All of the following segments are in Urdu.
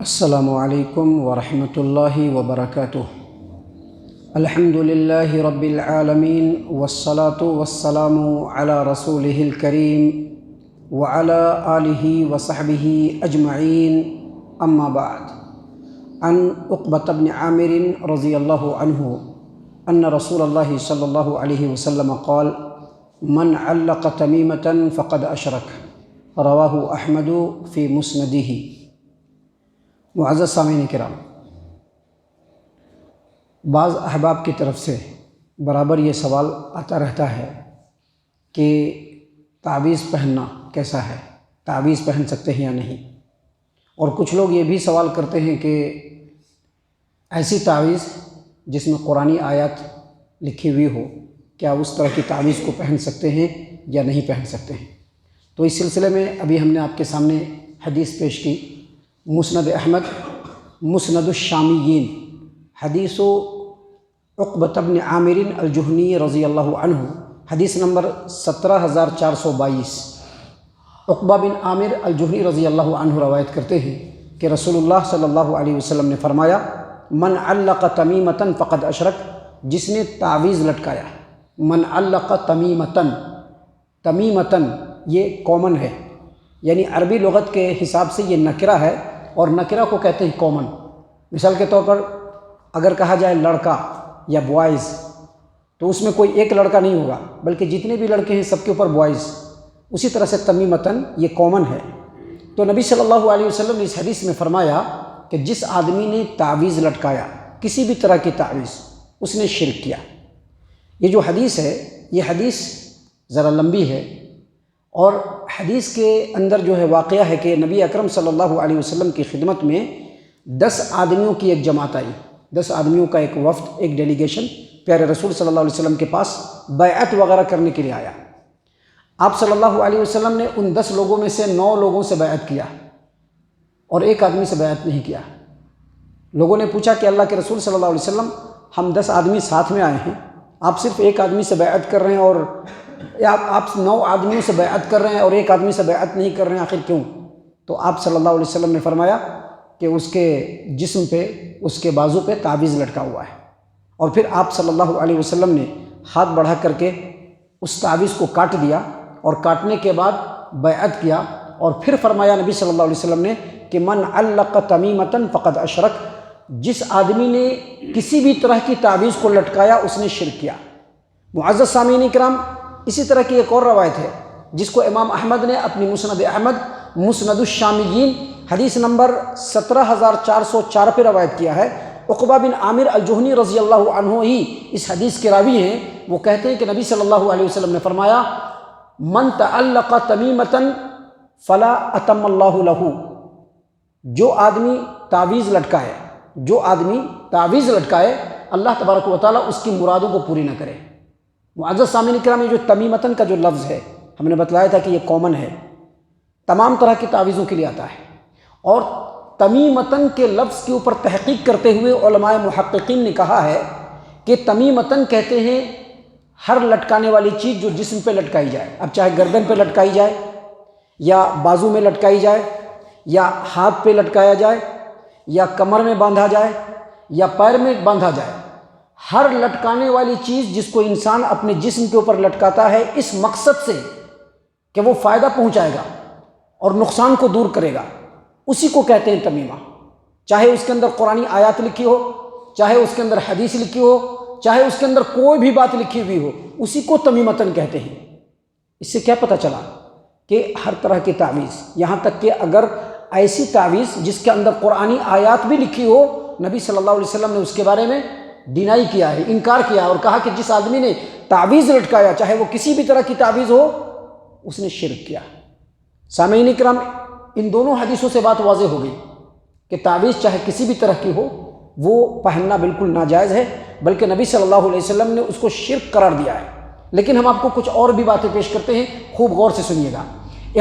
السلام علیکم ورحمۃ اللہ وبرکاتہ۔ الحمد للہ رب العالمین والصلاة والسلام علی رسولہ الکریم وعلی آلہ وصحبہ اجمعین، اما بعد۔ عن عقبۃ بن عامر رضی اللہ عنہ ان رسول اللہ صلی اللہ علیہ وسلم قال من علق تمیمۃ فقد اشرک، رواہ احمد فی مسندہ۔ معزز سامعین کرام، بعض احباب کی طرف سے برابر یہ سوال آتا رہتا ہے کہ تعویذ پہننا کیسا ہے، تعویذ پہن سکتے ہیں یا نہیں، اور کچھ لوگ یہ بھی سوال کرتے ہیں کہ ایسی تعویذ جس میں قرآنی آیات لکھی ہوئی ہو، کیا اس طرح کی تعویذ کو پہن سکتے ہیں یا نہیں پہن سکتے ہیں؟ تو اس سلسلے میں ابھی ہم نے آپ کے سامنے حدیث پیش کی، مسند احمد مسند الشامیین، حدیث عقبۃ بن عامر الجہنی رضی اللہ عنہ، حدیث نمبر 17422۔ عقبہ بن عامر الجہنی رضی اللہ عنہ روایت کرتے ہیں کہ رسول اللہ صلی اللہ علیہ وسلم نے فرمایا، من علق تمیمۃ فقد اشرک، جس نے تعویذ لٹکایا۔ من علق تمیمۃ، تمیمۃ یہ کامن ہے، یعنی عربی لغت کے حساب سے یہ نکرہ ہے، اور نکرہ کو کہتے ہیں کامن۔ مثال کے طور پر اگر کہا جائے لڑکا یا بوائز، تو اس میں کوئی ایک لڑکا نہیں ہوگا، بلکہ جتنے بھی لڑکے ہیں سب کے اوپر بوائز۔ اسی طرح سے تمیمتاً یہ کامن ہے۔ تو نبی صلی اللہ علیہ وسلم نے اس حدیث میں فرمایا کہ جس آدمی نے تعویذ لٹکایا، کسی بھی طرح کی تعویذ، اس نے شرک کیا۔ یہ جو حدیث ہے، یہ حدیث ذرا لمبی ہے، اور حدیث کے اندر جو ہے واقعہ ہے کہ نبی اکرم صلی اللہ علیہ وسلم کی خدمت میں 10 آدمیوں کی ایک جماعت آئی، 10 آدمیوں کا ایک وفد، ایک ڈیلیگیشن پیارے رسول صلی اللہ علیہ وسلم کے پاس بیعت وغیرہ کرنے کے لیے آیا۔ آپ صلی اللہ علیہ وسلم نے ان 10 لوگوں میں سے 9 لوگوں سے بیعت کیا، اور ایک آدمی سے بیعت نہیں کیا۔ لوگوں نے پوچھا کہ اللہ کے رسول صلی اللہ علیہ وسلم، ہم 10 آدمی ساتھ میں آئے ہیں، آپ صرف ایک آدمی سے بیعت کر رہے ہیں، اور آپ 9 آدمیوں سے بیعت کر رہے ہیں اور ایک آدمی سے بیعت نہیں کر رہے ہیں، آخر کیوں؟ تو آپ صلی اللہ علیہ وسلم نے فرمایا کہ اس کے جسم پہ، اس کے بازو پہ تعویذ لٹکا ہوا ہے۔ اور پھر آپ صلی اللہ علیہ وسلم نے ہاتھ بڑھا کر کے اس تعویذ کو کاٹ دیا، اور کاٹنے کے بعد بیعت کیا، اور پھر فرمایا نبی صلی اللہ علیہ وسلم نے کہ من علق تمیمۃ فقد اشرک، جس آدمی نے کسی بھی طرح کی تعویذ کو لٹکایا اس نے شرک کیا۔ معزز سامعین کرام، اسی طرح کی ایک اور روایت ہے جس کو امام احمد نے اپنی مسند احمد مسند الشامیین حدیث نمبر 17404 پہ روایت کیا ہے۔ عقبہ بن عامر الجہنی رضی اللہ عنہ ہی اس حدیث کے راوی ہیں۔ وہ کہتے ہیں کہ نبی صلی اللہ علیہ وسلم نے فرمایا، من تعلق تمیمۃ فلا اتم اللہ لہ، جو آدمی تعویذ لٹکائے، جو آدمی تعویذ لٹکائے، اللہ تبارک و تعالیٰ اس کی مرادوں کو پوری نہ کرے۔ معزز سامعین کرام، یہ جو تمیمتاً کا جو لفظ ہے، ہم نے بتلایا تھا کہ یہ کامن ہے، تمام طرح کی تعویذوں کے لیے آتا ہے۔ اور تمیمتاً کے لفظ کے اوپر تحقیق کرتے ہوئے علماء محققین نے کہا ہے کہ تمیمتاً کہتے ہیں ہر لٹکانے والی چیز جو جسم پہ لٹکائی جائے، اب چاہے گردن پہ لٹکائی جائے، یا بازو میں لٹکائی جائے، یا ہاتھ پہ لٹکایا جائے، یا کمر میں باندھا جائے، یا پیر میں باندھا جائے، ہر لٹکانے والی چیز جس کو انسان اپنے جسم کے اوپر لٹکاتا ہے اس مقصد سے کہ وہ فائدہ پہنچائے گا اور نقصان کو دور کرے گا، اسی کو کہتے ہیں تمیمہ۔ چاہے اس کے اندر قرآنی آیات لکھی ہو، چاہے اس کے اندر حدیث لکھی ہو، چاہے اس کے اندر کوئی بھی بات لکھی ہوئی ہو، اسی کو تمیمتاً کہتے ہیں۔ اس سے کیا پتہ چلا کہ ہر طرح کی تعویذ، یہاں تک کہ اگر ایسی تعویذ جس کے اندر قرآنی آیات بھی لکھی ہو، نبی صلی اللہ علیہ وسلم نے اس کے بارے میں ڈینائی کیا ہے، انکار کیا ہے، اور کہا کہ جس آدمی نے تعویذ لٹکایا، چاہے وہ کسی بھی طرح کی تعویذ ہو، اس نے شرک کیا۔ سامعین کرام، ان دونوں حدیثوں سے بات واضح ہو گئی کہ تعویذ چاہے کسی بھی طرح کی ہو، وہ پہننا بالکل ناجائز ہے، بلکہ نبی صلی اللہ علیہ وسلم نے اس کو شرک قرار دیا ہے۔ لیکن ہم آپ کو کچھ اور بھی باتیں پیش کرتے ہیں، خوب غور سے سنیے گا۔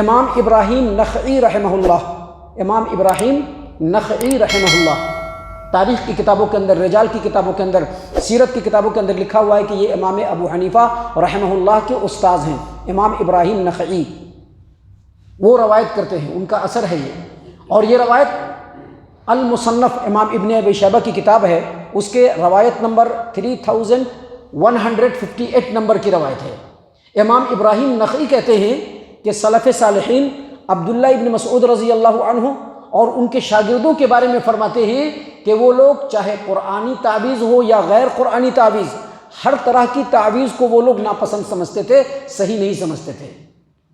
امام ابراہیم نخعی رحمہ اللہ، امام ابراہیم نخعی رحمہ اللہ، تاریخ کی کتابوں کے اندر، رجال کی کتابوں کے اندر، سیرت کی کتابوں کے اندر لکھا ہوا ہے کہ یہ امام ابو حنیفہ رحمہ اللہ کے استاذ ہیں، امام ابراہیم نخعی۔ وہ روایت کرتے ہیں، ان کا اثر ہے یہ، اور یہ روایت المصنف امام ابن ابی شیبہ کی کتاب ہے، اس کے روایت نمبر 3158 نمبر کی روایت ہے۔ امام ابراہیم نخعی کہتے ہیں کہ سلف صالحین عبداللہ ابن مسعود رضی اللہ عنہ اور ان کے شاگردوں کے بارے میں فرماتے ہیں کہ وہ لوگ چاہے قرآنی تعویذ ہو یا غیر قرآنی تعویذ، ہر طرح کی تعویذ کو وہ لوگ ناپسند سمجھتے تھے، صحیح نہیں سمجھتے تھے۔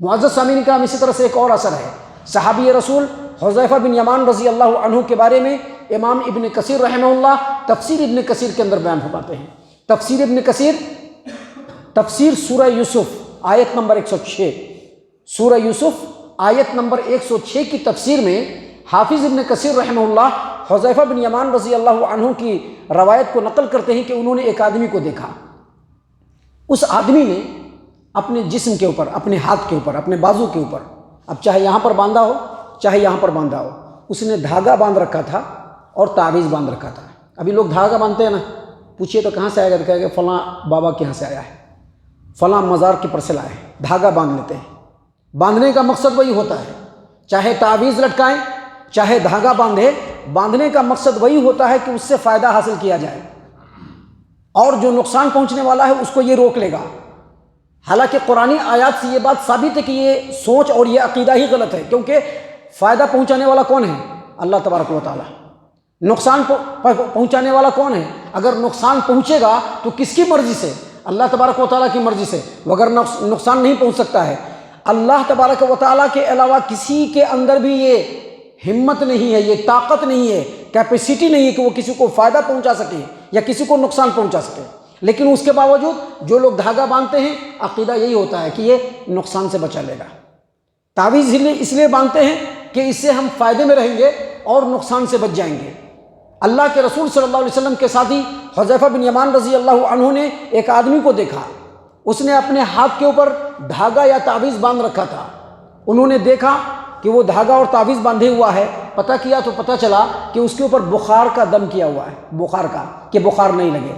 معزز سامعین کرام، اسی طرح سے ایک اور اثر ہے، صحابی رسول حذیفہ بن یمان رضی اللہ عنہ کے بارے میں امام ابن کثیر رحمہ اللہ تفسیر ابن کثیر کے اندر بیان فرماتے ہیں۔ تفسیر ابن کثیر، تفسیر سورہ یوسف آیت نمبر 106، سورہ یوسف آیت نمبر 106 کی تفسیر میں حافظ ابن کثیر رحمہ اللہ حذیفہ بن یمان رضی اللہ عنہ کی روایت کو نقل کرتے ہیں کہ انہوں نے ایک آدمی کو دیکھا، اس آدمی نے اپنے جسم کے اوپر، اپنے ہاتھ کے اوپر، اپنے بازو کے اوپر، اب چاہے یہاں پر باندھا ہو چاہے یہاں پر باندھا ہو، اس نے دھاگا باندھ رکھا تھا اور تعویذ باندھ رکھا تھا۔ ابھی لوگ دھاگا باندھتے ہیں نا، پوچھئے تو کہاں سے آئے گا، تو کہے گا فلاں بابا کے یہاں سے آیا ہے، فلاں مزار کے پر سے لائے ہیں، دھاگا باندھ لیتے ہیں۔ باندھنے کا مقصد وہی ہوتا ہے، چاہے تعویذ لٹکائیں چاہے دھاگا باندھے، باندھنے کا مقصد وہی ہوتا ہے کہ اس سے فائدہ حاصل کیا جائے اور جو نقصان پہنچنے والا ہے اس کو یہ روک لے گا۔ حالانکہ قرآنی آیات سے یہ بات ثابت ہے کہ یہ سوچ اور یہ عقیدہ ہی غلط ہے، کیونکہ فائدہ پہنچانے والا کون ہے؟ اللہ تبارک و تعالی۔ نقصان پہنچانے والا کون ہے؟ اگر نقصان پہنچے گا تو کس کی مرضی سے؟ اللہ تبارک و تعالیٰ کی مرضی سے، وگر نقصان نہیں پہنچ سکتا ہے۔ اللہ تبارک و تعالیٰ کے علاوہ کسی کے اندر بھی یہ ہمت نہیں ہے، یہ طاقت نہیں ہے، کیپیسٹی نہیں ہے کہ وہ کسی کو فائدہ پہنچا سکے یا کسی کو نقصان پہنچا سکے۔ لیکن اس کے باوجود جو لوگ دھاگا باندھتے ہیں، عقیدہ یہی ہوتا ہے کہ یہ نقصان سے بچا لے گا۔ تعویذ اس لیے باندھتے ہیں کہ اس سے ہم فائدے میں رہیں گے اور نقصان سے بچ جائیں گے۔ اللہ کے رسول صلی اللہ علیہ وسلم کے ساتھی حذیفہ بن یمان رضی اللہ عنہ نے ایک آدمی کو دیکھا، اس نے اپنے ہاتھ کے اوپر دھاگا یا تعویذ باندھ رکھا تھا۔ انہوں نے دیکھا کہ وہ دھاگا اور تعویذ باندھے ہوا ہے، پتہ کیا تو پتہ چلا کہ اس کے اوپر بخار کا دم کیا ہوا ہے، بخار کا، کہ بخار نہیں لگے۔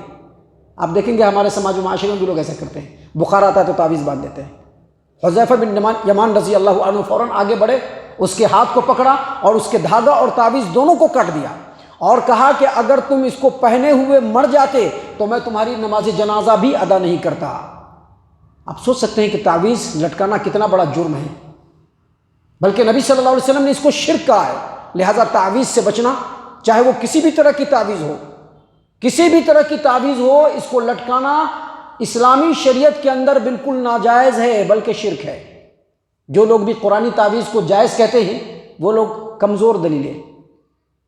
آپ دیکھیں گے ہمارے سماج و معاشرے میں بھی لوگ ایسا کرتے ہیں، بخار آتا ہے تو تعویذ باندھ دیتے ہیں۔ حذیفہ بن یمان رضی اللہ عنہ فوراً آگے بڑھے، اس کے ہاتھ کو پکڑا اور اس کے دھاگا اور تعویذ دونوں کو کاٹ دیا اور کہا کہ اگر تم اس کو پہنے ہوئے مر جاتے تو میں تمہاری نماز جنازہ بھی ادا نہیں کرتا۔ آپ سوچ سکتے ہیں کہ تعویذ لٹکانا کتنا بڑا جرم ہے، بلکہ نبی صلی اللہ علیہ وسلم نے اس کو شرک کہا ہے۔ لہٰذا تعویذ سے بچنا، چاہے وہ کسی بھی طرح کی تعویذ ہو، کسی بھی طرح کی تعویذ ہو، اس کو لٹکانا اسلامی شریعت کے اندر بالکل ناجائز ہے، بلکہ شرک ہے۔ جو لوگ بھی قرآنی تعویذ کو جائز کہتے ہیں وہ لوگ کمزور دلیلیں،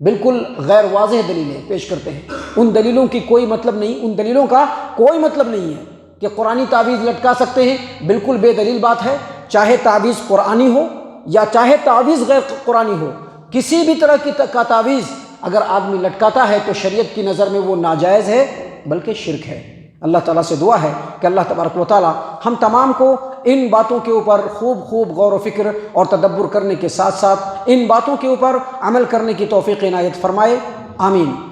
بالکل غیر واضح دلیلیں پیش کرتے ہیں۔ ان دلیلوں کی کوئی مطلب نہیں، ان دلیلوں کا کوئی مطلب نہیں ہے کہ قرآنی تعویذ لٹکا سکتے ہیں، بالکل بے دلیل بات ہے۔ چاہے تعویذ قرآنی ہو یا چاہے تعویذ غیر قرآنی ہو، کسی بھی طرح کی تعویذ اگر آدمی لٹکاتا ہے تو شریعت کی نظر میں وہ ناجائز ہے، بلکہ شرک ہے۔ اللہ تعالیٰ سے دعا ہے کہ اللہ تبارک و تعالیٰ ہم تمام کو ان باتوں کے اوپر خوب غور و فکر اور تدبر کرنے کے ساتھ ساتھ ان باتوں کے اوپر عمل کرنے کی توفیق عنایت فرمائے، آمین۔